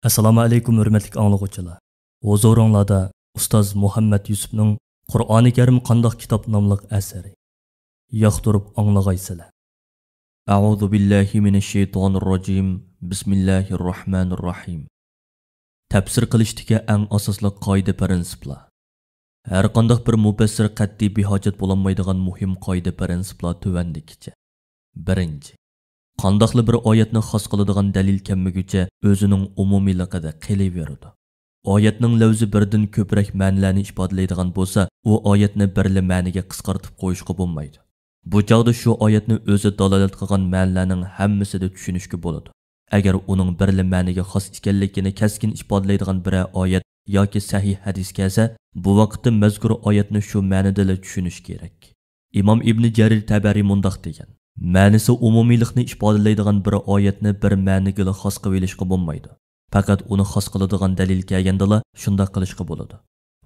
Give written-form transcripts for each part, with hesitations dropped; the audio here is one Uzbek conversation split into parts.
Assalomu alaykum hurmatli anglovchilar. Huzuringlarda ustoz Muhammad Yusufning Qur'oni Karim qandoq kitob nomli asari. Yoqtirib anglag'aysizlar. A'udhu billahi minash shaytonir rojim. Bismillahir rohmanir rohim. Tafsir qilishdagi eng asosli qoida prinsiplar. Har qanday bir mufassir qat'iy behojat bo'lmaydigan muhim qoida prinsiplar tuvandikicha. Birinchi, qandoqli bir oyatni xos qiladigan dalil kelmaguncha o'zining umumiyligida qalaveradi. Oyatning lafzi birdan ko'proq ma'nolarni ifodalaydigan bo'lsa, u oyatni birli ma'niga qisqartib qo'yishga bo'lmaydi. Bu chog'da shu oyatni o'zi dalolat qilgan ma'nolarning hammasida tushunishga bo'ladi. Agar uning birli ma'niga xos ekanligini keskin ifodalaydigan bir oyat yoki sahih hadis kelsa, bu vaqtda mazkur oyatni shu ma'nida tushunish kerak. Imom Ibn Jarir Tabari mundoq degan: ma'nisi umumiylikni ifodalaydigan bir oyatni bir ma'niga xos qilib olishga bo'lmaydi. Faqat uni xos qiladigan dalil kelganda shunday qilishga bo'ladi.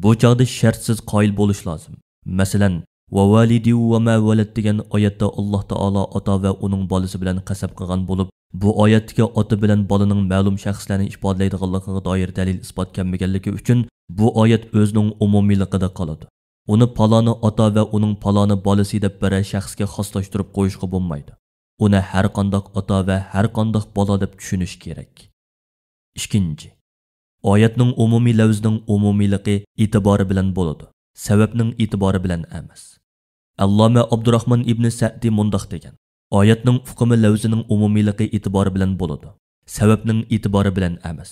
Bu chog'da shartsiz qoyil bo'lish lozim. Masalan, va validi va ma valad degan oyatda Alloh taolo ota va uning bolasi bilan qasam qilgan bo'lib, bu oyatdagi ota bilan bolaning ma'lum shaxslarni ifodalaydiganligiga doir dalil isbot kelmaganligi uchun bu oyat o'zining umumiyligida qoladi. Uni paloni ota va uning paloni bolasi deb bir shaxsga xoslashtirib qo'yishga bo'lmaydi. Uni har qanday ota va har qanday bola deb tushunish kerak. Ikkinchi, oyatning umumiy lafzining umumiyligi e'tibori bilan bo'ladi, sababning e'tibori bilan emas. Alloma Abdurrahmon ibn Sa'di mundoq degan: oyatning hukmi lafzining umumiyligi e'tibori bilan bo'ladi, sababning e'tibori bilan emas.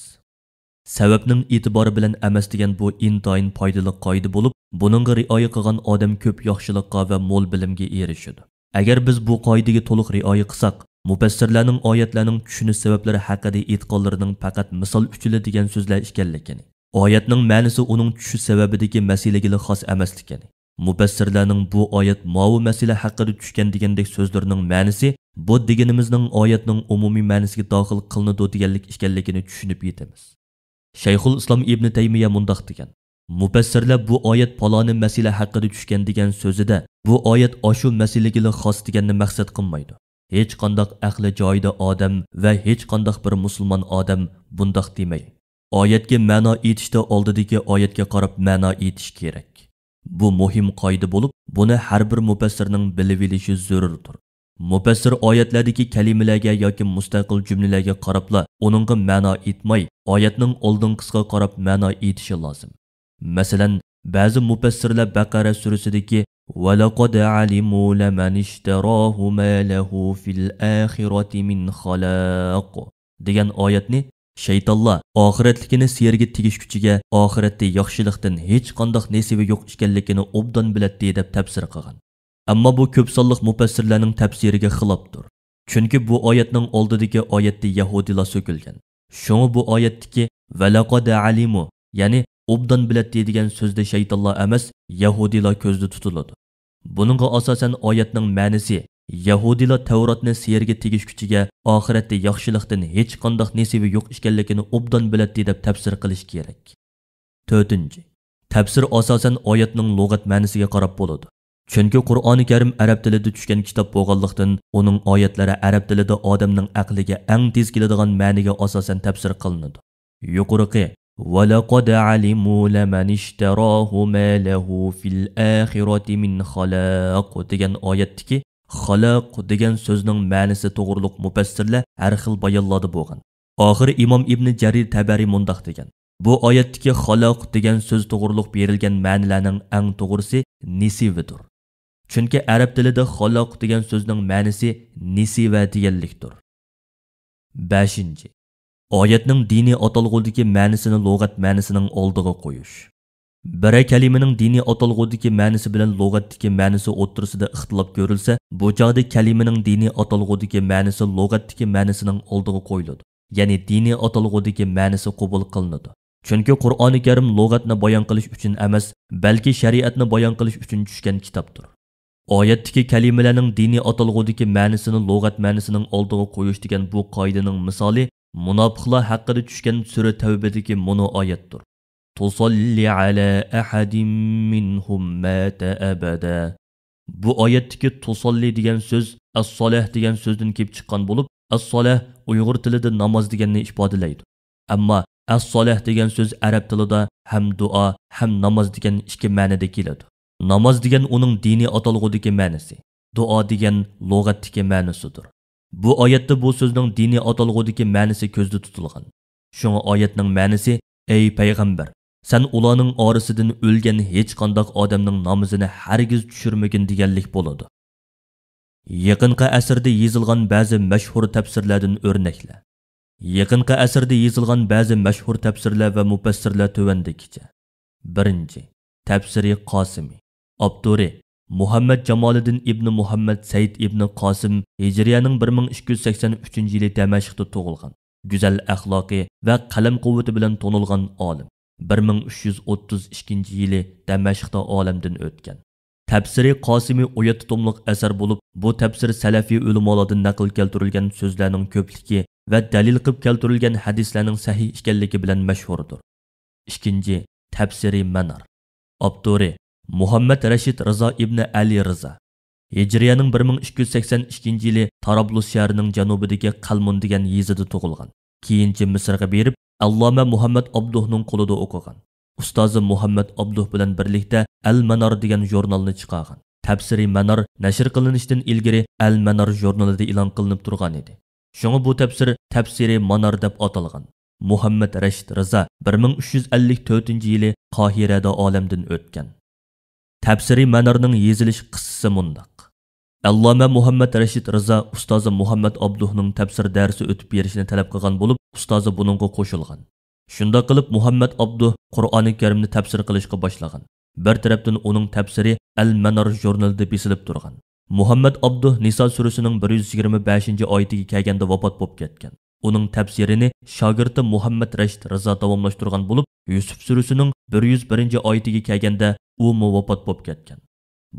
Sababning e'tibori bilan emas degan bu intayin foydali qoida bo'lib, buningga rioya qilgan odam ko'p yaxshilikqa va mo'l bilimga erishadi. Agar biz bu qoidaga to'liq rioya qilsak, mufassirlarning oyatlarning tushunish sabablari haqida e'tiqodlarining faqat misol uchila degan so'zlar ekanligini, oyatning ma'nosi uning tushish sababidagi masalaga xos emasligini, mufassirlarning bu oyat mavu masala haqida tushgan degandek so'zlarining ma'nosi bu deganimizning oyatning umumiy ma'nosiga daxil qilinadi deganlik ekanligini tushunib yetamiz. Shayxul Islom Ibn Taymiya mundoq degan: mufassirlar bu oyat paloni masala haqida tushgan degan so'zida bu oyat oshu masalaga xos deganni maqsad qilmaydi. Hech qanday aqli joyida odam va hech qanday bir musulmon odam bundoq demaydi. Oyatga ma'no aytishda oldidagi oyatga qarab ma'no aytish kerak. Bu muhim qoida bo'lib, buni har bir mufassirning bilib olishi zarurdir. Mufassir oyatlardagi kalimalarga yoki mustaqil jumlalarga qarabla uningga ma'no aytmay, oyatning oldinqisiga qarab ma'no aytishi lozim. Masalan, ba'zi mufassirlar Baqara surasidagi وَلَقَدْ عَلِمُوا لَمَنِ اشْتَرَاهُ مَا لَهُ فِي الْآخِرَةِ مِنْ خَلَاقٍ degan oyatni shaytonlar oxiratlikini siyerga tegish kuchiga oxiratda yaxshilikdan hech qanday nasibi yo'q ekanligini obdan biladi deb tafsir qilgan. Ammo bu ko'p sonliq mufassirlarning tafsiriga xilofdir. Chunki bu oyatning oldidagi oyatda yahudilar so'kilgan. Shunga bu oyatdagi وَلَقَدْ عَلِمُوا ya'ni obdan biladi degan so'zda shaytonlar emas, yahudilar ko'zda tutiladi. Buningga asosan oyatning ma'nosi yahudilar Tavrotni siyerga tegish kuchiga oxiratda yaxshilikdan hech qanday nasibi yo'q ekanligini obdan biladi deb tafsir qilish kerak. 4. Tafsir asosan oyatning lug'at ma'nosiga qarab bo'ladi. Chunki Qur'oni Karim arab tilida tushgan kitob bo'lganlikdan, uning oyatlari arab tilida odamning aqliga eng tez keladigan ma'niga asosan tafsir qilinadi. Yuqorqi وَلَقَدْ عَلِمُوا لَمَنِ اشْتَرَاهُ مَا لَهُ فِي الْآخِرَةِ مِنْ خَلَاقٍ degan oyatdagi xalaq degan so'zning ma'nosi to'g'riliq mufassirlar har xil bayonlarda bo'lgan. Oxiri Imom Ibn Jarir Tabari mundoq degan: bu oyatdagi xalaq degan so'z to'g'riliq berilgan ma'nolarning eng to'g'risi nisividir. Chunki arab tilida xalaq degan so'zning ma'nosi nisiva deganlikdir. 5. Oyatning diniy atalg'udagi ma'nosini lug'at ma'nosining oldiga qo'yish. Bir kalimaning diniy atalg'udagi ma'nosi bilan lug'atdagi ma'nosi o'rtasida ixtilof ko'rilsa, bu chog'da kalimaning diniy atalg'udagi ma'nosi lug'atdagi ma'nosining oldiga qo'yiladi. Ya'ni diniy atalg'udagi ma'nosi qabul qilinadi. Chunki Qur'oni Karim lug'atni bayon qilish uchun emas, balki shariatni bayon qilish uchun tushgan kitobdir. Oyatdagi kalimalarning diniy atalg'udagi ma'nosini lug'at ma'nosining oldiga qo'yish degan bu qoidaning misoli munofiqlar haqida tushgan sura Tavbadagi mono oyatdir. Tusalli ala ahadin minhum mata abada. Bu oyatdagi tusalli degan so'z as-solah degan so'zdan kelib chiqqan bo'lib, as-solah Uyg'ur tilida namoz deganni ifodalaydi. Ammo as-solih degan so'z arab tilida ham duo, ham namoz degan ikki ma'noda keladi. Namoz degan uning diniy atalg'udagi ma'nosi, duo degan lug'atdagi ma'nosidir. Bu oyatda bu so'zning diniy atalg'udagi ma'nosi ko'zda tutilgan. Shunga oyatning ma'nosi: "Ey payg'ambar, sen ularning orasidan o'lgan hech qanday odamning namozini hargiz tushirmagin" deganlik bo'ladi. Yaqinqi asrda yozilgan ba'zi mashhur tafsirlardan o'rnaklar. Yaqinqi asrda yozilgan ba'zi mashhur tafsirlar va mufassirlar tovandagicha. 1. Tafsiri Qosimi. Abduri Muhammad Jamoliddin ibn Muhammad Said ibn Qosim Hijriyaning 1283-yili Damashqda tug'ilgan. Go'zal axloqi va qalam quvvati bilan tonilgan olim. 1332-yili Damashqda olamdan o'tgan. Tafsiri Qosimi 17 tomliq asar bo'lib, bu tafsir salafiy ulamolardan naql keltirilgan so'zlarning ko'pligi va dalil qilib keltirilgan hadislarning sahih ekanligi bilan mashhurdir. 2. Tafsiri Manar. Abduri Muhammad Rashid Rizo ibn Ali Rizo. Hijriyaning 1282-yili Tarablus shahrining janubidagi Qalmun degan yezida tug'ilgan. Keyinchi Misrga berib, Alloma Muhammad Abduhning qo'lida o'qigan. Ustozi Muhammad Abduh bilan birlikda Al-Manar degan jurnalni chiqargan. Tafsiri Manar nashr qilinishidan ilgari Al-Manar jurnalida e'lon qilinib turgan edi. Shunga bu tafsir Tafsiri Manar deb atalgan. Muhammad Rashid Rizo 1354-yili Qohirada olamdan o'tgan. Tafsiri Manarning yezilish qissasi mundaq. Alloma Muhammad Rashid Rizo ustozi Muhammad Abduhning tafsir darsi o'tib berishini talab qilgan bo'lib, ustozi buningga qo'shilgan. Shunda qilib Muhammad Abduh Qur'oni Karimni tafsir qilishga boshlagan. Bir tarafdan uning tafsiri Al-Manar jurnalida besilib turgan. Muhammad Abduh Nisa surasining 125-oyatiga kelganda vafot bo'lib ketgan. Uning tafsirini shogirdi Muhammad Rashid Rizo davomlashtirgan bo'lib, Yusuf surasining 101-oyatiga kelganda u vafot bo'lib ketgan.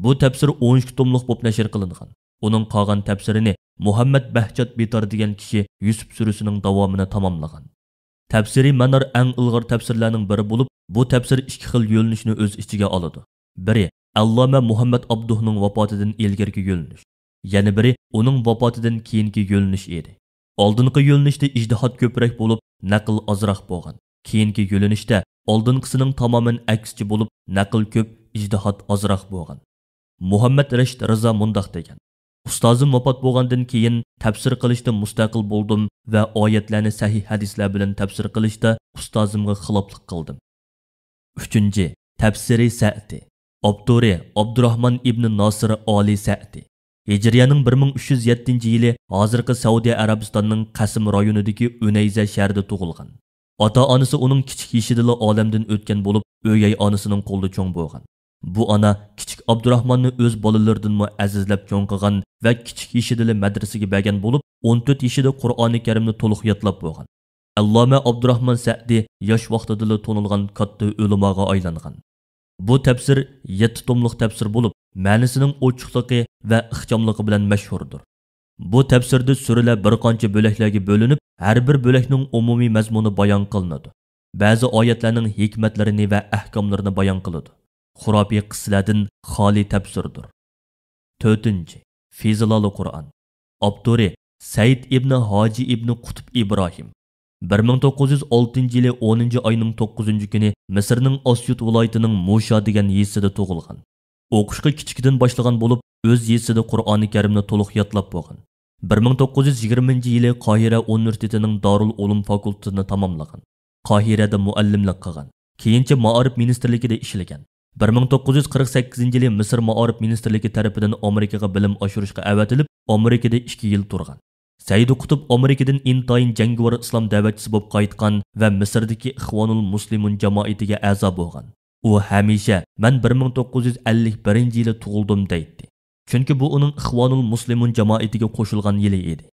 Bu tafsir 12 tomliq bo'lib nashr qilingan. Uning qolgan tafsirini Muhammad Bahjat Betar degan kishi Yusuf surasining davomini tamomlagan. Tafsiri Manar eng ilg'or tafsirlarning biri bo'lib, bu tafsir ikki xil yo'linishni o'z ichiga oladi. Biri Alloma Muhammad Abduhning vafotidan ilgirki yo'linish. Yana biri uning vafotidan keyingi yo'linish edi. Oldingi yo'linishda ijtihod ko'proq bo'lib, naql ozroq bo'lgan. Keyingi yo'linishda oldinqisining tamoman aksichi bo'lib, naql ko'p, ijtihod ozroq bo'lgan. Muhammad Rashid Rizo mundaq degan: Ustozim vafot bo'lgandan keyin tafsir qilishda mustaqil bo'ldim va oyatlarni sahih hadislar bilan tafsir qilishda ustozimga xiloflik qildim. 3. Tafsiri Sa'di. Abduri Abdurrahman ibn Nasir Ali Sa'di. Hijriyaning 1307-yili hozirgi Saudiya Arabistonining Qasim rayonidagi Unayza shahrida tug'ilgan. Ota-onasi uning kichik yashidagi olamdan o'tgan bo'lib, o'gay onasining qo'lida cho'ng bo'lgan. Bu ana kichik Abdurrahmanni o'z bolalaridan azizlab cho'ng qilgan va kichik yashidagi madrasaga bergan bo'lib, 14 yoshida Qur'oni Karimni to'liq yodlab bo'lgan. Alloma Abdurrahman Sa'di yosh vaqtida tonilgan katta ulamoga aylangan. Bu tafsir 7 tomliq tafsir bo'lib, ma'nisining ochiqligi va ixchamligi bilan mashhurdir. Bu tafsirda suralar bir qancha bo'laklarga bo'linib, har bir bo'lakning umumiy mazmuni bayon qilinadi. Ba'zi oyatlarning hikmatlarini va ahkomlarini bayon qiladi. Xurafiy qissalardan xoli tafsirdir. 4. Fizilali Qur'on. Abduri Said ibn Hoji ibn Qutb Ibrohim 1906-yili 10-oyning 9-kuni Misrning Osyut viloyatining Musha degan yezida tug'ilgan. O'qishga kichikdan boshlagan bo'lib, o'z yezida Qur'oni Karimni to'liq yodlab bo'lgan. 1920-yili Qohira universitetining Darul Ulum fakultetini tamomlagan. Qohirada muallimlik qilgan. Keyincha Ma'arif ministrligida ishlagan. 1948-yili Misr Ma'arif ministrligi tarafidan Amerikaga bilim oshirishga avatilib, Amerikada 2 yil turgan. Said Qutb Amerikadan intayin jangovar islom da'vatchisi bo'lib qaytgan va Misrdagi Ixvanul Muslimun jamoatiga a'zo bo'lgan. U hamisha "Men 1951-yili tug'ildim" deydi. Chunki bu uning Ixvanul Muslimun jamoatiga qo'shilgan yili edi.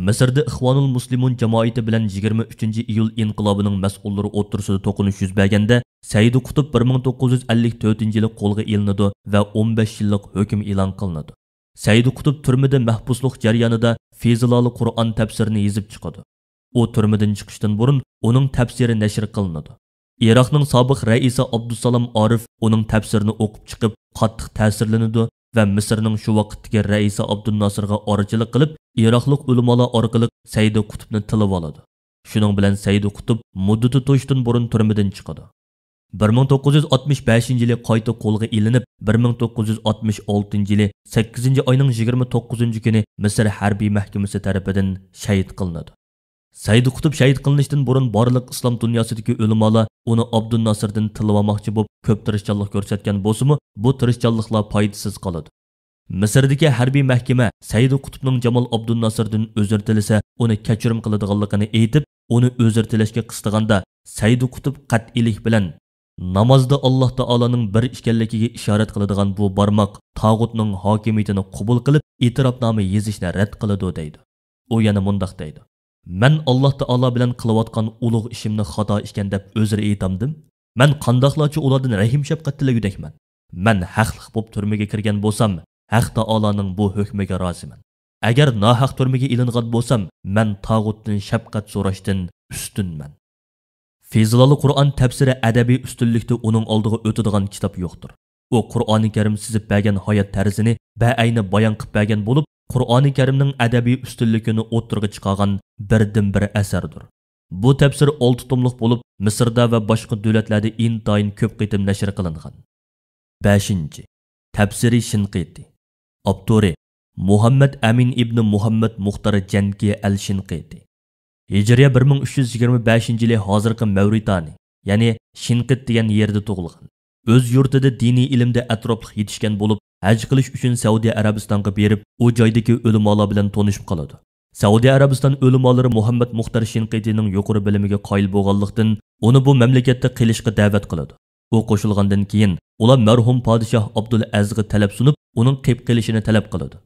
Misrda Ixvanul Muslimun jamoati bilan 23-iyul inqilobining mas'ullari o'rtasida to'qinish yuz berganda, Said Qutb 1954-yili qo'lga ilinadi va 15 yillik hukm e'lon qilinadi. Said Qutb turmada mahbuslik jarayonida Fizilali Qur'on tafsirini yozib chiqadi. U turmadan chiqishdan burun uning tafsiri nashr qilinadi. Iroqning sobiq raisi Abdusalom Arif uning tafsirini o'qib chiqib, qattiq ta'sirlanadi va Misrning shu vaqtdagi raisi Abdunnosirga orachilik qilib, Iroqlik ulamolar orqali Said Qutbni tilib oladi. Shuning bilan Said Qutb muddati to'shdan burun turmadan chiqadi. 1965 yili qayta qo'lga ilinib, 1966 yili 8 oyning 29 kuni Misr harbiy mahkamasi tarafidan shahid qilinadi. Said Qutb shahid qilinishdan burun barliq islom dunyosidagi ulamolar uni Abdul Nasirdan tilvamoqchi bo'lib ko'p tirishchanlik ko'rsatgan bo'lsa-mu, bu tirishchanliklar foydasiz qoladi. Misrdagi harbiy mahkama Said Qutbning Jamol Abdul Nasirdan uzr tilasa, uni kechirim qiladiganligini aytib, uni uzr tilashga qistiganda Said Qutb qat'iylik bilan namozda Alloh taolaning bir ekanligiga ishorat qiladigan bu barmoq tag'utning hokimiyatini qabul qilib, e'tirofnoma yozishni rad qiladi deydi. U yana mundaq deydi: "Men Alloh taolo bilan qilayotgan ulug' ishimni xato ekan deb o'zir aytamdim. Men qandoqlarcha ulardan rahim shafqat tilagudakman. Men haqliq bo'lib turmaga kirgan bo'lsam, Haq taoloning bu hukmiga roziman. Agar nohaq turmaga ilingan bo'lsam, men tag'utdan shafqat so'rashdan ustunman." Feyzullo Qur'on tafsiri adabiy ustunlikda uning oldiga o'tadigan kitob yo'qdir. U Qur'oni Karim sizib bergan hayot tarzini ba'ayni bayon qilib bergan bo'lib, Qur'oni Karimning adabiy ustunligini o'ttirga chiqargan birdan-bir asardir. Bu tafsir 6 tomliq bo'lib, Misrda va boshqa davlatlarda intayin ko'p qitim nashr qilingan. 5. Tafsiri Shinqiti. Abduri Muhammad Amin ibn Muhammad Muxtar Janki al-Shinqiti. Hijriya 1325 yili hozirgi Mavritaniya, ya'ni Shinqit degan yerda tug'ilgan. O'z yurtida diniy ilmda atrofliq yetishgan bo'lib, haj qilish uchun Saudiya Arabistonga berib, u joydagi ulamolar bilan tanishib qoladi. Saudiya Arabiston ulamolari Muhammad Muxtar Shinqitining yuqori bilimiga qoyil bo'lganlikdan uni bu mamlakatda qilishga da'vat qiladi. U qo'shilgandan keyin ular marhum podshoh Abdul Azizga talab sunib, uning qilib qilishini talab qiladi.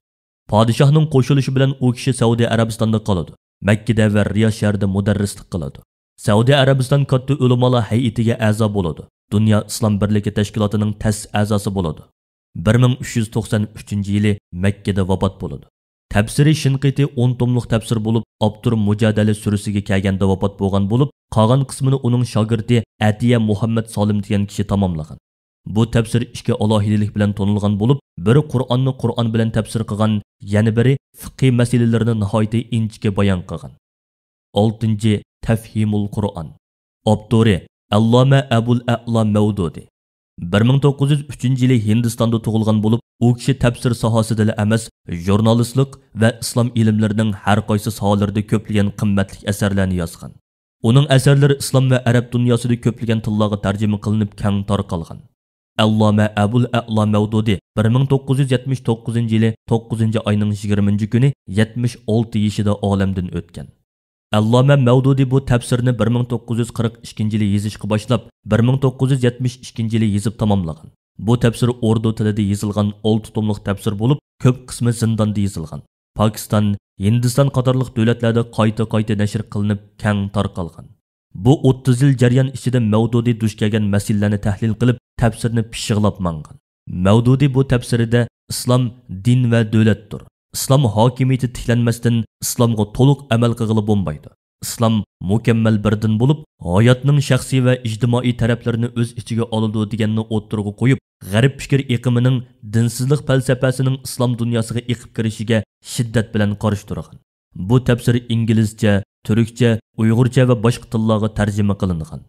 Podshohning qo'shilishi bilan u kishi Saudiya Arabistonda qoladi. Makkada va Riyod shahrida mudarrislik qiladi. Saudiya Arabiston katta ulamolar hay'atiga a'zo bo'ladi. Dunyo islom birligi tashkilotining ta'sis a'zosi bo'ladi. 1393 yili Makkada vafot bo'ladi. Tafsiri Shinqiti 10 tomliq tafsir bo'lib, Abdur Mujadala surasiga kelganda vafot bo'lgan bo'lib, qolgan qismini uning shogirdi Atiya Muhammad Solim degan kishi tamomlagan. Bu tafsir ikki alohidilik bilan tonilgan bo'lib, biri Qur'onni Qur'on bilan tafsir qilgan, yana biri fiqh masalalarini nihoyatda inchga bayon qilgan. 6. Tafhimul Qur'on. Abduri Alloma Abul A'la Mavdudi 1903 yili Hindistonda tug'ilgan bo'lib, u kishi tafsir sohasida emas, jurnalistlik va islom ilmlarining har qaysi sohalarida ko'plagan qimmatli asarlarni yozgan. Uning asarlari islom va arab dunyosida ko'plagan tillarga tarjima qilinib, keng tarqalgan. Alloma Abul A'la Mavdudi 1979 yili 9 oyning 20 kuni 76 yoshida olamdan o'tgan. Alloma Mavdudi bu tafsirni 1942 yili yozishga boshlab, 1972 yili yozib tamomlagan. Bu tafsir urdu tilida yozilgan 6 tomliq tafsir bo'lib, ko'p qismi zindonda yozilgan. Pokiston, Hindiston qatorliq davlatlarda qayta nashr qilinib, keng tarqalgan. Bu 30 yil jarayon ichida Mavdudi duch kelgan masalalarni tahlil qilib, tafsirni pishiqlab mangan. Mavdudi bu tafsirida islom din va davlatdir. İslam hokimiyati tiklanmasdan islomga to'liq amal qilg'ili bo'lmaydi. Islom mukammal bir din bo'lib, hayotning shaxsiy va ijtimoiy taraflarini o'z ichiga oladi deganni o'ttirg'i qo'yib, g'arb fikr iqimining dinsizlik falsafasining islom dunyosiga eqib kirishiga shiddat bilan qarshi turgan. Bu tafsir inglizcha, turkcha, uyg'urcha va boshqa tillarga tarjima qilingan.